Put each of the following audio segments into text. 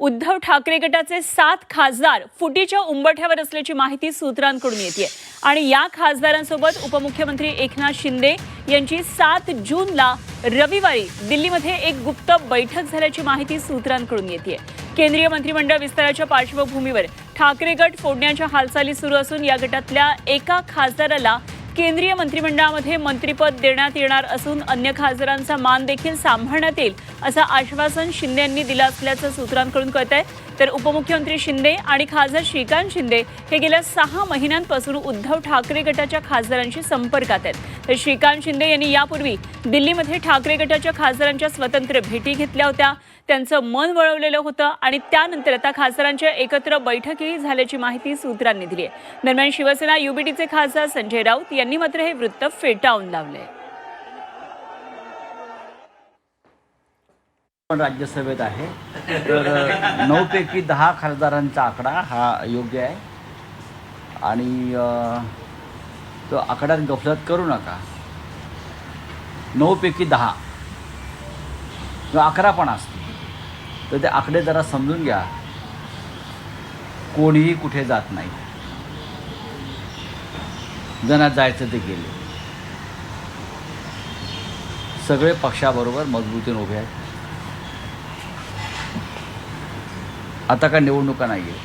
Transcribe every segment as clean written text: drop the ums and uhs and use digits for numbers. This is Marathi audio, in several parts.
उद्धव ठाकरे गटाचे 7 खासदार फुटीच्या उंबरठ्यावर असल्याची माहिती सूत्रांकडून येते आणि या खासदारांसोबत उपमुख्यमंत्री एकनाथ शिंदे यांची 7 जूनला रविवारी दिल्लीमध्ये एक गुप्त बैठक झाल्याची माहिती सूत्रांकडून येते। केंद्रीय मंत्रिमंडळ विस्ताराच्या पार्श्वभूमीवर ठाकरे गट फोडण्याच्या हालचाली सुरू असून या गटातल्या एका खासदाराला केंद्रीय मंत्रिमंडळामध्ये मंत्रिपद देण्यात येणार असून अन्य खासदारांचा मान देखील सांभाळण्यात येईल असं आश्वासन शिंदे यांनी दिलं असल्याचं सूत्रांकडून कळतंय। तर उपमुख्यमंत्री शिंदे आणि खासदार श्रीकांत शिंदे हे गेल्या 6 महिन्यांपासून उद्धव ठाकरे गटाच्या खासदारांशी संपर्कात आहेत। तर श्रीकांत शिंदे यांनी यापूर्वी दिल्लीमध्ये ठाकरे गटाच्या खासदारांच्या स्वतंत्र भेटी घेतल्या होत्या, त्यांचं मन वळवलेलं होतं आणि त्यानंतर आता खासदारांच्या एकत्र बैठकीही झाल्याची माहिती सूत्रांनी दिली आहे। दरम्यान शिवसेना युबीटीचे खासदार संजय राऊत यांनी मात्र हे वृत्त फेटाळून लावले। राज्यसभेत आहे तर 9 पैकी 10 खासदारांचा आकडा हा योग्य आहे आणि तो आकड्यात गफलत करू नका। 9 पैकी 10 किंवा 11 पण असतील तर ते आकडे जरा समजून घ्या। कोणीही कुठे जात नाही, ज्यांना जायचं ते गेले, सगळे पक्षाबरोबर मजबूतीने उभे आहेत। आता काय निवडणुका नाही आहे,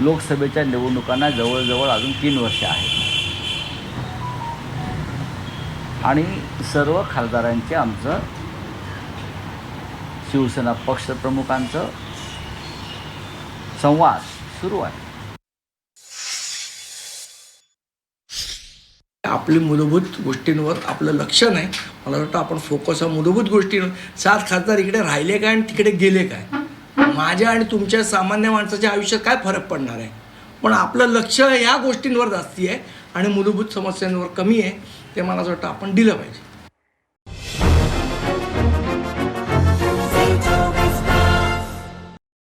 लोकसभेच्या निवडणुकांना जवळजवळ अजून 3 वर्ष आहेत आणि सर्व खासदारांचे आमचं शिवसेना पक्षप्रमुखांचं संवाद सुरू आहे। आपली मूलभूत गोष्टींवर आपलं लक्ष नाही, मला वाटतं आपण फोकस हा मूलभूत गोष्टींवर। 7 खासदार इकडे राहिले काय आणि तिकडे गेले काय, माझ्या आणि तुमच्या सामान्य माणसाच्या आयुष्यात काय फरक पडणार आहे। पण आपलं लक्ष या गोष्टींवर जास्ती आहे आणि मूलभूत समस्यांवर कमी आहे, ते मला असं वाटतं आपण दिलं पाहिजे।